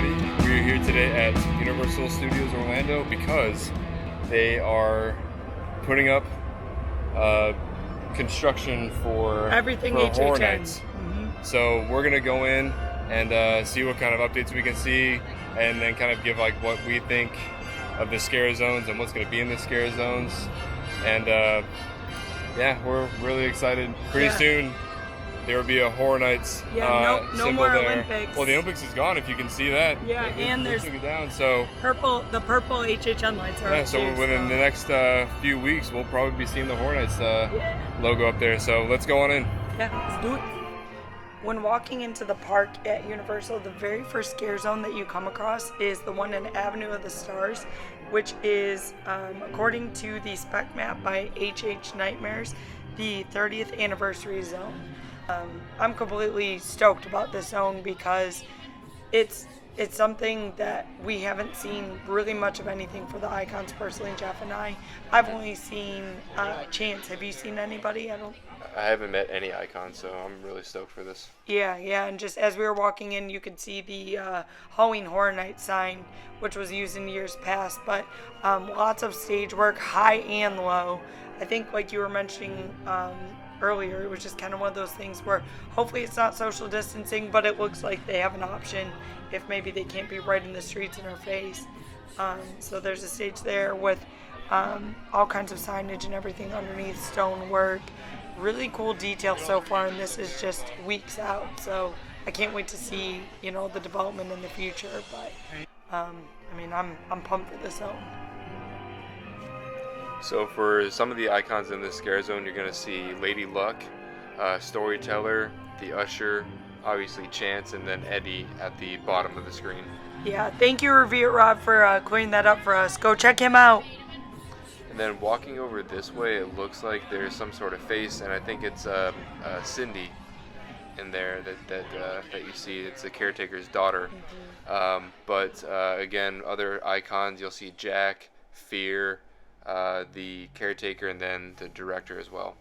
everybody. We are here today at Universal Studios Orlando because they are putting up construction for everything for HHN. Horror Nights. So we're gonna go in and see what kind of updates we can see, and then kind of give like what we think of the scare zones and what's gonna be in the scare zones. And yeah, we're really excited. Pretty soon there will be a Horror Nights no symbol more there. Olympics. Well, the Olympics is gone, if you can see that. Yeah, and there's it down, so the purple HHN lights are yeah, up so too, within the next few weeks, we'll probably be seeing the Horror Nights logo up there. So let's go on in. Yeah, let's do it. When walking into the park at Universal, the very first scare zone that you come across is the one in Avenue of the Stars, which is, according to the spec map by HH Nightmares, the 30th anniversary zone. I'm completely stoked about this zone because it's something that we haven't seen really much of anything for the icons personally, Jeff and I. I've only seen Chance. Have you seen anybody? I haven't met any icons, so I'm really stoked for this. Yeah, and just as we were walking in, you could see the Halloween Horror Night sign, which was used in years past, but lots of stage work, high and low. I think, like you were mentioning earlier, it was just kind of one of those things where hopefully it's not social distancing, but it looks like they have an option if maybe they can't be right in the streets in our face. So there's a stage there with all kinds of signage and everything underneath, stonework. Really cool detail so far, and this is just weeks out, so I can't wait to see, the development in the future. But I'm pumped for this zone. So for some of the icons in this scare zone, you're gonna see Lady Luck, Storyteller, the Usher, obviously Chance, and then Eddie at the bottom of the screen. Yeah, thank you, Revere Rob, for cleaning that up for us. Go check him out. And then walking over this way, it looks like there's some sort of face, and I think it's Cindy in there that you see. It's the caretaker's daughter. But again, other icons, you'll see Jack, Fear, the caretaker, and then the director as well.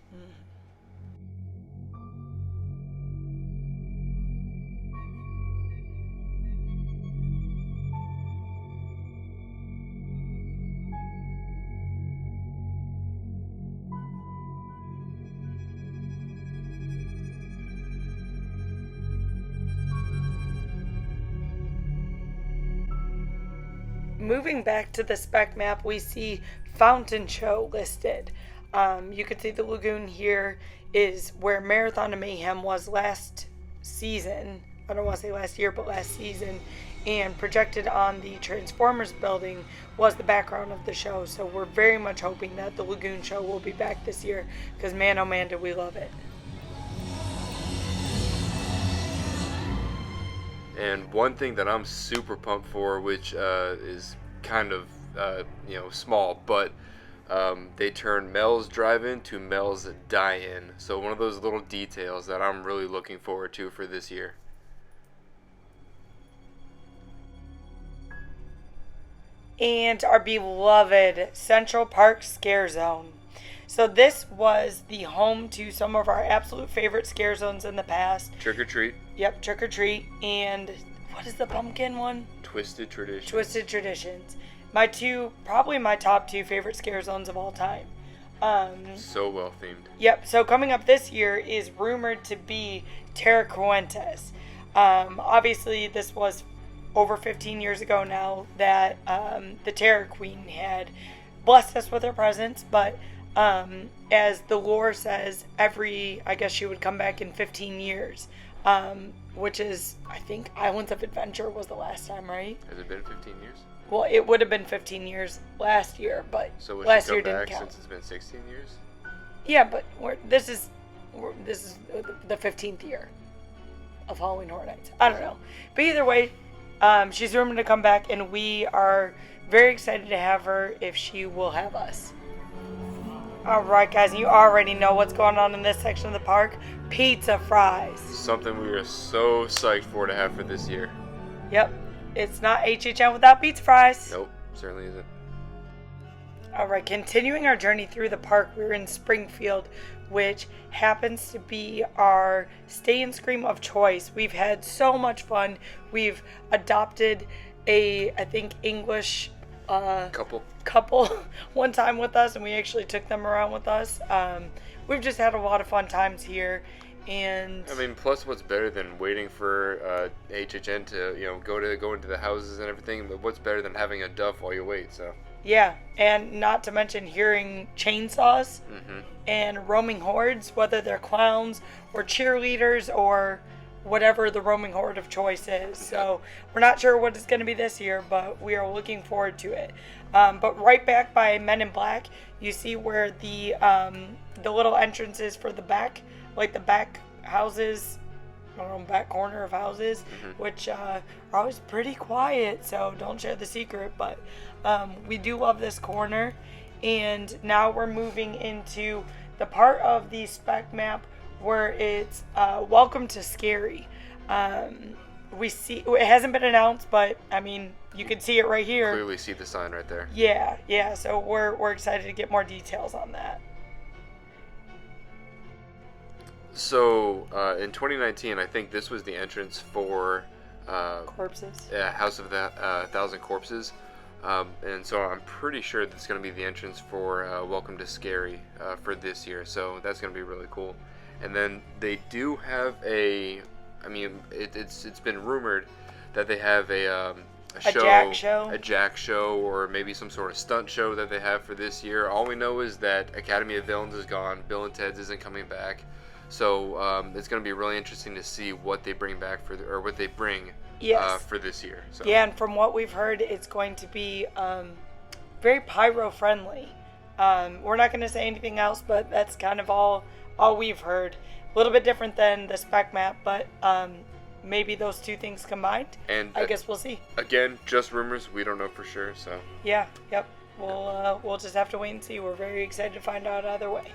Moving back to the spec map, we see Fountain Show listed. You can see the lagoon here is where Marathon of Mayhem was last season. I don't want to say last year, but last season. And projected on the Transformers building was the background of the show. So we're very much hoping that the Lagoon Show will be back this year, because man, oh man, do we love it. And one thing that I'm super pumped for, which is kind of small, but they turned Mel's Drive-In to Mel's Die-In. So one of those little details that I'm really looking forward to for this year. And our beloved Central Park Scare Zone. So this was the home to some of our absolute favorite scare zones in the past. Trick or Treat. Yep, Trick or Treat. And what is the pumpkin one? Twisted Traditions. Twisted Traditions. Probably my top two favorite scare zones of all time. So well themed. Yep, so coming up this year is rumored to be Terra Cuentes. Obviously, this was over 15 years ago now that the Terror Queen had blessed us with her presence, but as the lore says, I guess she would come back in 15 years, which is, I think, Islands of Adventure was the last time, right? Has it been 15 years? Well, it would have been 15 years last year, but so last year didn't count. Since it's been 16 years? Yeah, but this is the 15th year of Halloween Horror Nights. I don't know. But either way, she's rumored to come back, and we are very excited to have her if she will have us. Alright guys, you already know what's going on in this section of the park. Pizza fries. Something we are so psyched for to have for this year. Yep. It's not HHN without pizza fries. Nope, certainly isn't. Alright, continuing our journey through the park, we're in Springfield which happens to be our Stay and Scream of choice. We've had so much fun. We've adopted a, I think, English couple one time with us, and we actually took them around with us. We've just had a lot of fun times here. And I mean, plus, what's better than waiting for HHN to go into the houses and everything? But what's better than having a duff while you wait? So yeah, and not to mention hearing chainsaws mm-hmm. and roaming hordes, whether they're clowns or cheerleaders or whatever the roaming horde of choice is. So we're not sure what it's going to be this year, but we are looking forward to it. But right back by Men in Black, you see where the little entrances for the back, like the back houses, back corner of houses, mm-hmm. which are always pretty quiet, so don't share the secret, but we do love this corner. And now we're moving into the part of the spec map where it's Welcome to Scary. We see, it hasn't been announced, but I mean, you can see it right here. Clearly see the sign right there. Yeah, so we're excited to get more details on that. So, in 2019, I think this was the entrance for Corpses. House of the Thousand Corpses. And so I'm pretty sure that's going to be the entrance for Welcome to Scary for this year. So that's going to be really cool. And then they do have it's been rumored that they have a jack show, or maybe some sort of stunt show that they have for this year. All we know is that Academy of Villains is gone. Bill and Ted's isn't coming back. So it's going to be really interesting to see what they bring back for this year. So. Yeah, and from what we've heard, it's going to be very pyro friendly. We're not going to say anything else, but that's kind of all we've heard. A little bit different than the spec map, but maybe those two things combined. And I guess we'll see. Again, just rumors. We don't know for sure. So. Yeah. Yep. We'll just have to wait and see. We're very excited to find out either way.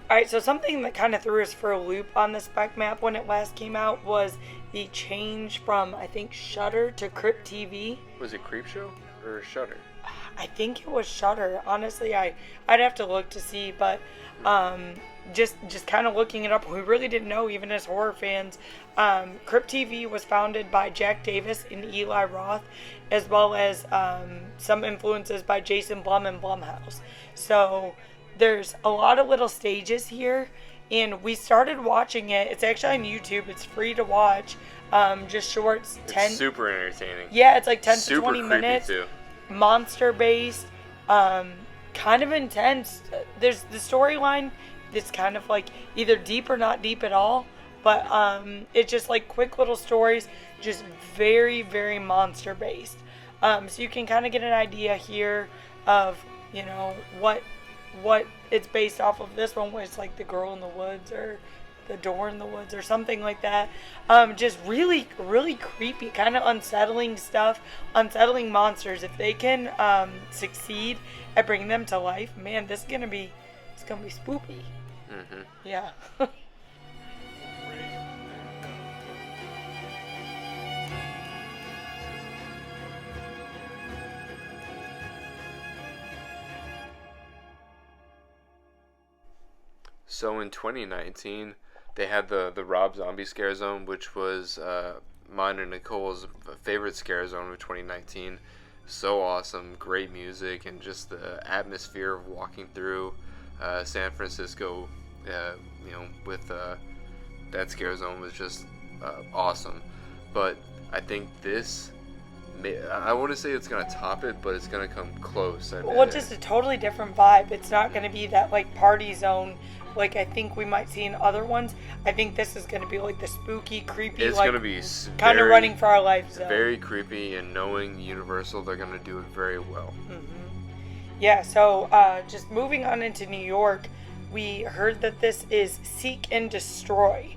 Alright, so something that kind of threw us for a loop on the spec map when it last came out was the change from, I think, Shudder to Crypt TV. Was it Creepshow or Shudder? I think it was Shudder. Honestly, I'd have to look to see, but just kind of looking it up, we really didn't know, even as horror fans. Crypt TV was founded by Jack Davis and Eli Roth, as well as some influences by Jason Blum and Blumhouse. So there's a lot of little stages here, and we started watching it. It's actually on YouTube. It's free to watch. Just shorts. It's super entertaining. Yeah, it's like 10 super to 20 minutes. Too. Monster based. Kind of intense. There's the storyline that's kind of like either deep or not deep at all. But it's just like quick little stories. Just very, very monster based. So you can kind of get an idea here of, what it's based off of. This one was like The Girl in the Woods or The Door in the Woods or something like that. Just really, really creepy, kind of unsettling stuff, unsettling monsters. If they can succeed at bringing them to life, man, it's gonna be spooky. Mm-hmm. Yeah. So in 2019, they had the Rob Zombie Scare Zone, which was mine and Nicole's favorite scare zone of 2019. So awesome, great music, and just the atmosphere of walking through San Francisco, with that scare zone was just awesome. But I think this, I wouldn't say it's going to top it, but it's going to come close. Well, just a totally different vibe. It's not going to be that like party zone like I think we might see in other ones. I think this is going to be like the spooky, creepy, it's like going to be kind of running for our life zone. Very creepy, and knowing Universal, they're going to do it very well. Mm-hmm. Yeah, so just moving on into New York, we heard that this is Seek and Destroy.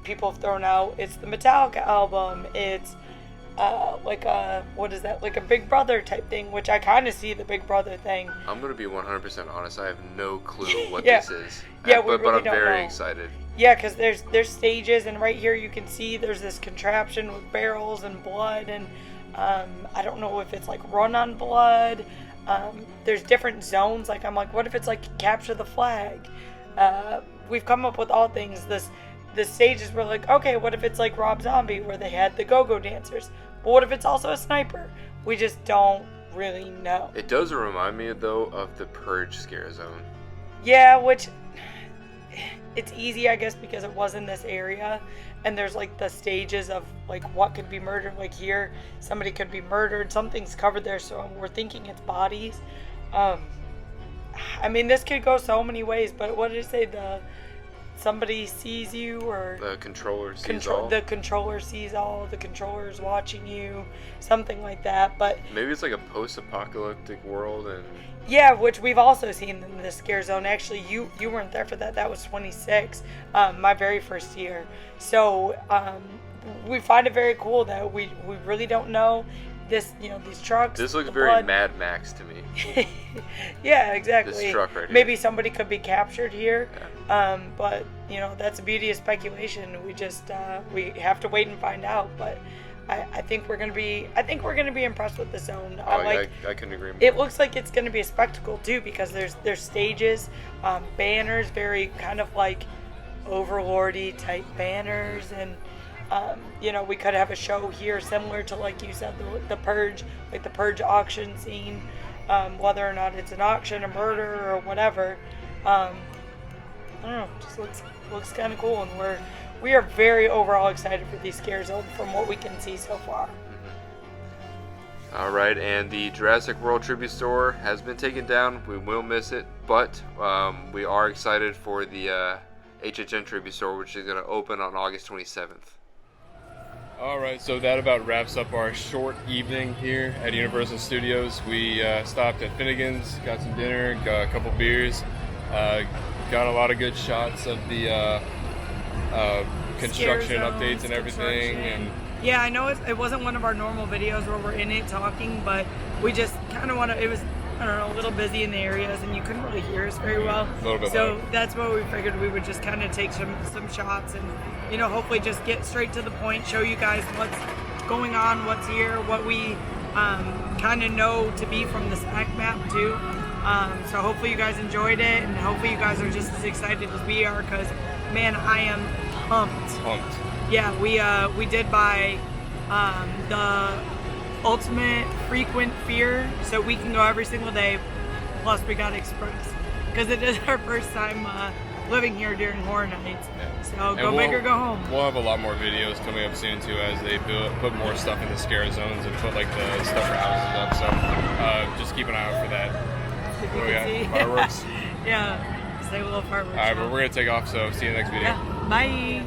People have thrown out, it's the Metallica album, it's like a Big Brother type thing, which I kind of see the Big Brother thing. I'm going to be 100% honest, I have no clue what yeah. this is. Yeah, but I'm very excited. Yeah, because there's stages, and right here you can see there's this contraption with barrels and blood, and I don't know if it's like Run on Blood. there's different zones. Like, I'm like, what if it's like capture the flag? We've come up with all things. The stages were like, okay, what if it's like Rob Zombie where they had the go-go dancers? But what if it's also a sniper? We just don't really know. It does remind me, though, of the Purge scare zone. Yeah, which it's easy, I guess, because it was in this area, and there's like the stages of like what could be murdered. Like here, somebody could be murdered, something's covered there, so we're thinking it's bodies. I mean, this could go so many ways, but what did it say? Somebody sees you, or the controller sees all. The controller sees all. The controller is watching you, something like that. But maybe it's like a post-apocalyptic world, and yeah, which we've also seen in the scare zone. Actually, you weren't there for that. That was 26, my very first year. So we find it very cool that we really don't know this. You know, these trucks. This looks very Mad Max to me. Yeah, exactly. This truck right here. Maybe somebody could be captured here. Yeah. But you know, that's the beauty of speculation. We just we have to wait and find out. But I think we're gonna be impressed with the zone. I couldn't agree more. It looks like it's gonna be a spectacle too, because there's stages, banners, very kind of like overlordy type banners, and you know, we could have a show here similar to, like you said, the Purge, like the Purge auction scene, whether or not it's an auction, a murder, or whatever. I don't know, just looks kind of cool, and we are very overall excited for these scare zones from what we can see so far. Mm-hmm. All right, and the Jurassic World Tribute Store has been taken down. We will miss it, but we are excited for the HHN Tribute Store, which is going to open on August 27th. All right, so that about wraps up our short evening here at Universal Studios. We stopped at Finnegan's, got some dinner, got a couple beers, got a lot of good shots of the construction updates and everything. And yeah, I know it wasn't one of our normal videos where we're in it talking, but we just kind of it was, I don't know, a little busy in the areas, and you couldn't really hear us very well. A little bit so loud. That's what we figured we would just kind of take some shots and, you know, hopefully just get straight to the point, show you guys what's going on, what's here, what we kind of know to be from the spec map too. So hopefully you guys enjoyed it, and hopefully you guys are just as excited as we are, because man, I am pumped. Yeah, we did buy the ultimate frequent fear, so we can go every single day. Plus we got express, because it is our first time living here during Horror Nights. Yeah. So go big or go home. We'll have a lot more videos coming up soon too, as they put more stuff in the scare zones and put like the stuff for houses up. So just keep an eye out for that. Oh yeah, fireworks. Yeah, say a little fireworks. All right, but we're gonna take off. So see you in the next video. Yeah. Bye.